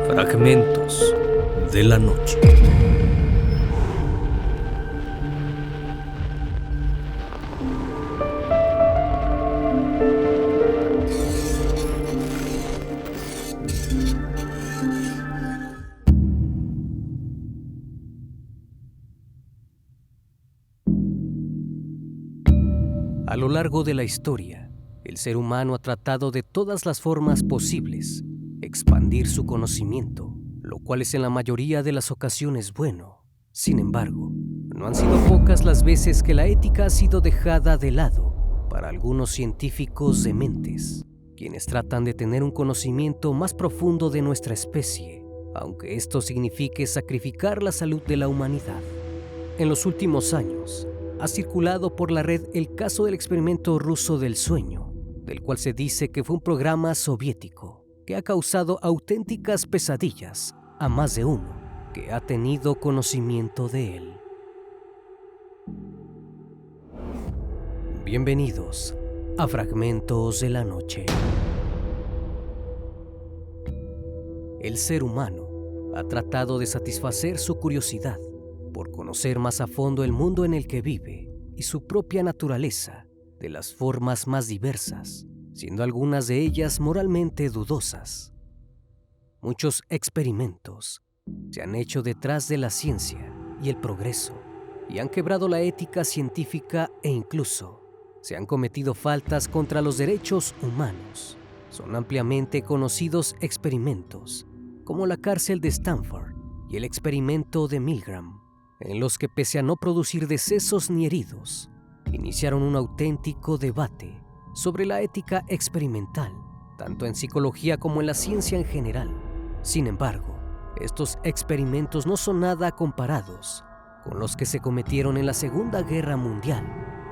Fragmentos de la noche. A lo largo de la historia, el ser humano ha tratado de todas las formas posibles expandir su conocimiento, lo cual es en la mayoría de las ocasiones bueno. Sin embargo, no han sido pocas las veces que la ética ha sido dejada de lado para algunos científicos dementes, quienes tratan de tener un conocimiento más profundo de nuestra especie, aunque esto signifique sacrificar la salud de la humanidad. En los últimos años, ha circulado por la red el caso del experimento ruso del sueño, del cual se dice que fue un programa soviético que ha causado auténticas pesadillas a más de uno que ha tenido conocimiento de él. Bienvenidos a Fragmentos de la Noche. El ser humano ha tratado de satisfacer su curiosidad por conocer más a fondo el mundo en el que vive y su propia naturaleza de las formas más diversas, siendo algunas de ellas moralmente dudosas. Muchos experimentos se han hecho detrás de la ciencia y el progreso y han quebrado la ética científica e incluso se han cometido faltas contra los derechos humanos. Son ampliamente conocidos experimentos como la cárcel de Stanford y el experimento de Milgram, en los que, pese a no producir decesos ni heridos, iniciaron un auténtico debate sobre la ética experimental, tanto en psicología como en la ciencia en general. Sin embargo, estos experimentos no son nada comparados con los que se cometieron en la Segunda Guerra Mundial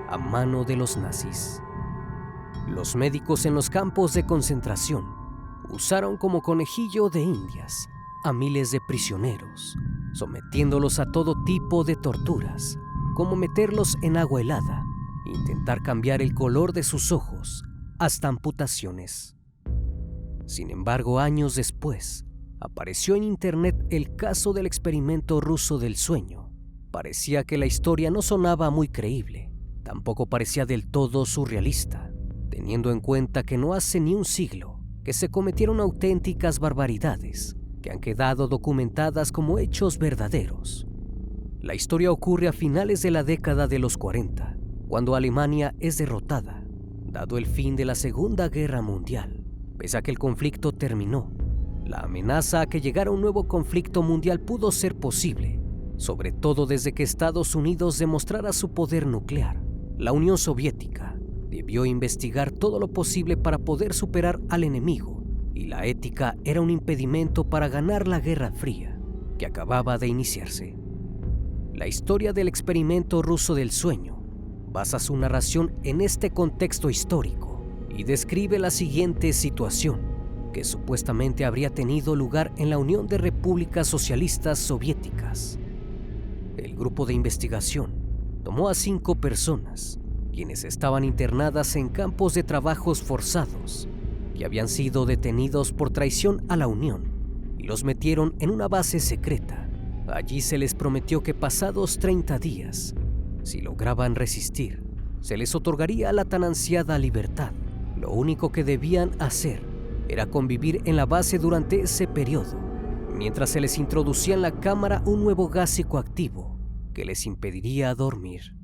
a mano de los nazis. Los médicos en los campos de concentración usaron como conejillo de indias a miles de prisioneros, sometiéndolos a todo tipo de torturas, como meterlos en agua helada, intentar cambiar el color de sus ojos, hasta amputaciones. Sin embargo, años después, apareció en internet el caso del experimento ruso del sueño. Parecía que la historia no sonaba muy creíble, tampoco parecía del todo surrealista, teniendo en cuenta que no hace ni un siglo que se cometieron auténticas barbaridades que han quedado documentadas como hechos verdaderos. La historia ocurre a finales de la década de los 40, cuando Alemania es derrotada, dado el fin de la Segunda Guerra Mundial. Pese a que el conflicto terminó, la amenaza a que llegara un nuevo conflicto mundial pudo ser posible, sobre todo desde que Estados Unidos demostrara su poder nuclear. La Unión Soviética debió investigar todo lo posible para poder superar al enemigo, y la ética era un impedimento para ganar la Guerra Fría, que acababa de iniciarse. La historia del experimento ruso del sueño basa su narración en este contexto histórico y describe la siguiente situación, que supuestamente habría tenido lugar en la Unión de Repúblicas Socialistas Soviéticas. El grupo de investigación tomó a 5 personas, quienes estaban internadas en campos de trabajos forzados y habían sido detenidos por traición a la Unión, y los metieron en una base secreta. Allí se les prometió que pasados 30 días, si lograban resistir, se les otorgaría la tan ansiada libertad. Lo único que debían hacer era convivir en la base durante ese periodo, mientras se les introducía en la cámara un nuevo gas psicoactivo que les impediría dormir.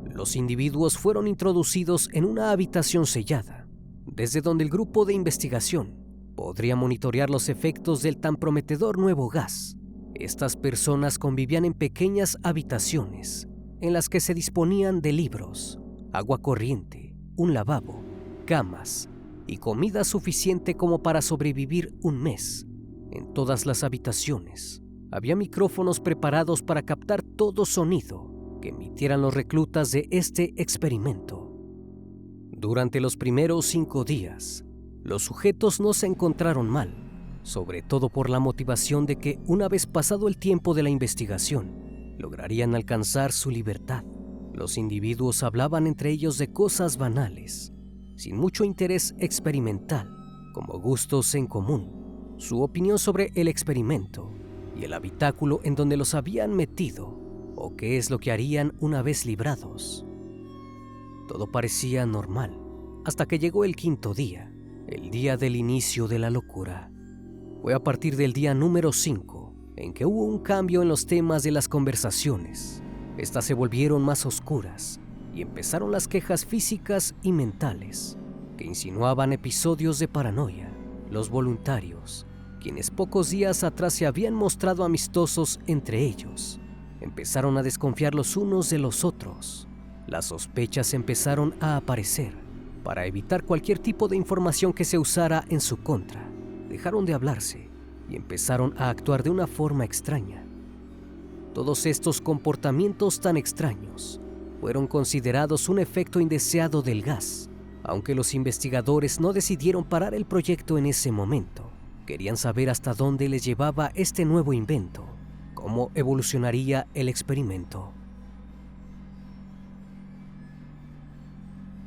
Los individuos fueron introducidos en una habitación sellada, desde donde el grupo de investigación podría monitorear los efectos del tan prometedor nuevo gas. Estas personas convivían en pequeñas habitaciones en las que se disponían de libros, agua corriente, un lavabo, camas y comida suficiente como para sobrevivir un mes. En todas las habitaciones había micrófonos preparados para captar todo sonido que emitieran los reclutas de este experimento. Durante los primeros 5 días, los sujetos no se encontraron mal, sobre todo por la motivación de que, una vez pasado el tiempo de la investigación, lograrían alcanzar su libertad. Los individuos hablaban entre ellos de cosas banales, sin mucho interés experimental, como gustos en común, su opinión sobre el experimento y el habitáculo en donde los habían metido, o qué es lo que harían una vez librados. Todo parecía normal, hasta que llegó el quinto día, el día del inicio de la locura. Fue a partir del día número 5 en que hubo un cambio en los temas de las conversaciones. Estas se volvieron más oscuras y empezaron las quejas físicas y mentales que insinuaban episodios de paranoia. Los voluntarios, quienes pocos días atrás se habían mostrado amistosos entre ellos, empezaron a desconfiar los unos de los otros. Las sospechas empezaron a aparecer. Para evitar cualquier tipo de información que se usara en su contra, dejaron de hablarse y empezaron a actuar de una forma extraña. Todos estos comportamientos tan extraños fueron considerados un efecto indeseado del gas. Aunque los investigadores no decidieron parar el proyecto en ese momento, querían saber hasta dónde les llevaba este nuevo invento, cómo evolucionaría el experimento.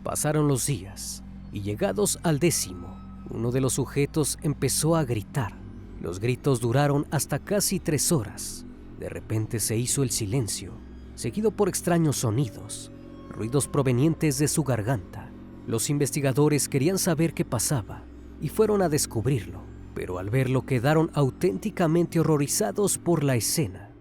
Pasaron los días y llegados al 10º, uno de los sujetos empezó a gritar. Los gritos duraron hasta casi 3 horas. De repente se hizo el silencio, seguido por extraños sonidos, ruidos provenientes de su garganta. Los investigadores querían saber qué pasaba y fueron a descubrirlo, pero al verlo quedaron auténticamente horrorizados por la escena.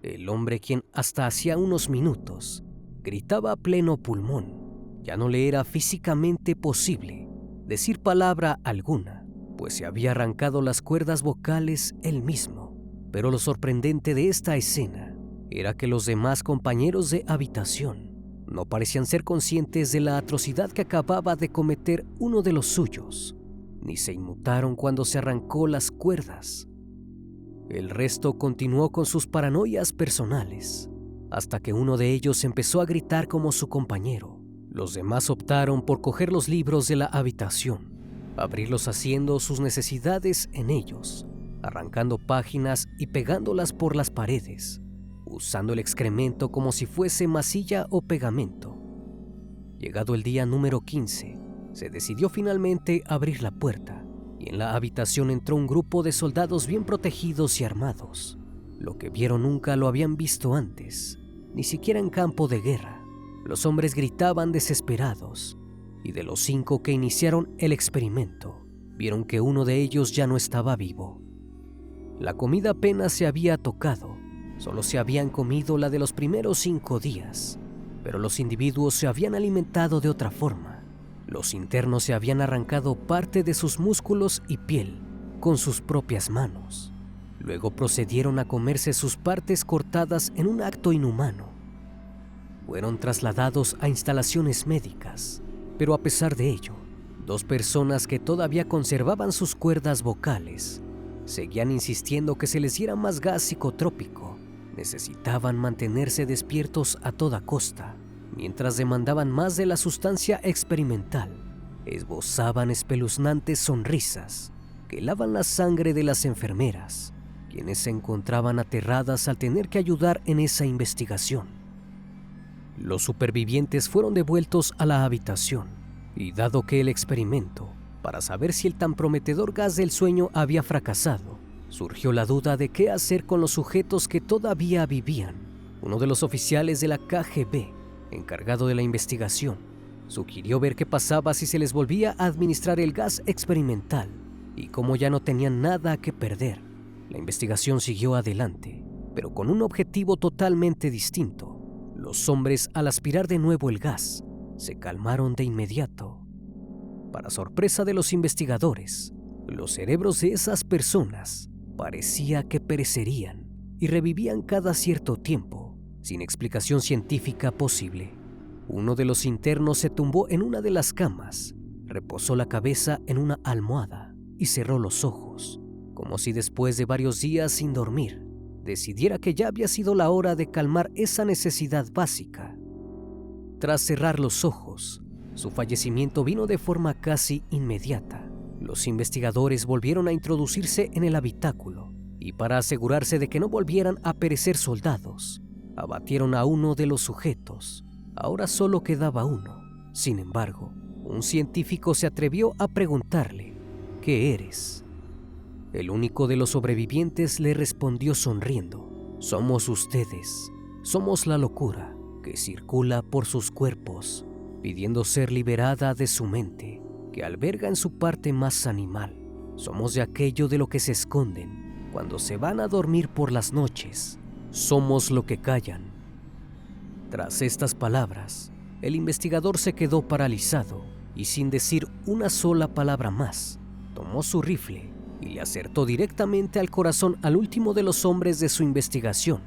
El hombre, quien hasta hacía unos minutos gritaba a pleno pulmón, ya no le era físicamente posible decir palabra alguna, pues se había arrancado las cuerdas vocales él mismo. Pero lo sorprendente de esta escena era que los demás compañeros de habitación no parecían ser conscientes de la atrocidad que acababa de cometer uno de los suyos, ni se inmutaron cuando se arrancó las cuerdas. El resto continuó con sus paranoias personales, hasta que uno de ellos empezó a gritar como su compañero. Los demás optaron por coger los libros de la habitación, abrirlos haciendo sus necesidades en ellos, arrancando páginas y pegándolas por las paredes, usando el excremento como si fuese masilla o pegamento. Llegado el día número 15, se decidió finalmente abrir la puerta y en la habitación entró un grupo de soldados bien protegidos y armados. Lo que vieron nunca lo habían visto antes, ni siquiera en campo de guerra. Los hombres gritaban desesperados y de los 5 que iniciaron el experimento, vieron que uno de ellos ya no estaba vivo. La comida apenas se había tocado. Solo se habían comido la de los primeros 5 días, pero los individuos se habían alimentado de otra forma. Los internos se habían arrancado parte de sus músculos y piel con sus propias manos. Luego procedieron a comerse sus partes cortadas en un acto inhumano. Fueron trasladados a instalaciones médicas, pero a pesar de ello, 2 personas que todavía conservaban sus cuerdas vocales seguían insistiendo que se les diera más gas psicotrópico. Necesitaban mantenerse despiertos a toda costa, mientras demandaban más de la sustancia experimental. Esbozaban espeluznantes sonrisas que helaban la sangre de las enfermeras, quienes se encontraban aterradas al tener que ayudar en esa investigación. Los supervivientes fueron devueltos a la habitación, y dado que el experimento, para saber si el tan prometedor gas del sueño había fracasado, surgió la duda de qué hacer con los sujetos que todavía vivían. Uno de los oficiales de la KGB, encargado de la investigación, sugirió ver qué pasaba si se les volvía a administrar el gas experimental, y como ya no tenían nada que perder, la investigación siguió adelante, pero con un objetivo totalmente distinto. Los hombres, al aspirar de nuevo el gas, se calmaron de inmediato. Para sorpresa de los investigadores, los cerebros de esas personas parecía que perecerían y revivían cada cierto tiempo, sin explicación científica posible. Uno de los internos se tumbó en una de las camas, reposó la cabeza en una almohada y cerró los ojos, como si después de varios días sin dormir, decidiera que ya había sido la hora de calmar esa necesidad básica. Tras cerrar los ojos, su fallecimiento vino de forma casi inmediata. Los investigadores volvieron a introducirse en el habitáculo y para asegurarse de que no volvieran a perecer soldados, abatieron a uno de los sujetos. Ahora solo quedaba uno. Sin embargo, un científico se atrevió a preguntarle: ¿qué eres? El único de los sobrevivientes le respondió sonriendo: somos ustedes, somos la locura que circula por sus cuerpos, pidiendo ser liberada de su mente, que alberga en su parte más animal. Somos de aquello de lo que se esconden cuando se van a dormir por las noches. Somos lo que callan. Tras estas palabras, el investigador se quedó paralizado y sin decir una sola palabra más, tomó su rifle y le acertó directamente al corazón al último de los hombres de su investigación.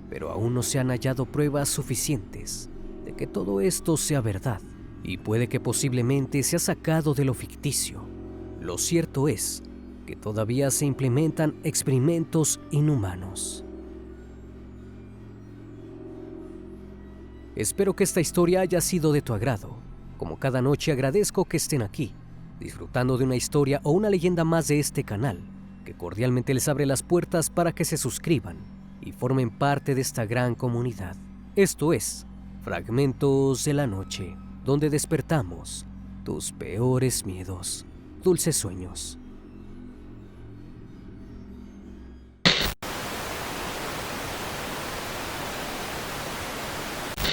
Pero aún no se han hallado pruebas suficientes de que todo esto sea verdad, y puede que posiblemente sea sacado de lo ficticio. Lo cierto es que todavía se implementan experimentos inhumanos. Espero que esta historia haya sido de tu agrado. Como cada noche, agradezco que estén aquí, disfrutando de una historia o una leyenda más de este canal, que cordialmente les abre las puertas para que se suscriban y formen parte de esta gran comunidad. Esto es Fragmentos de la Noche, donde despertamos tus peores miedos. Dulces sueños.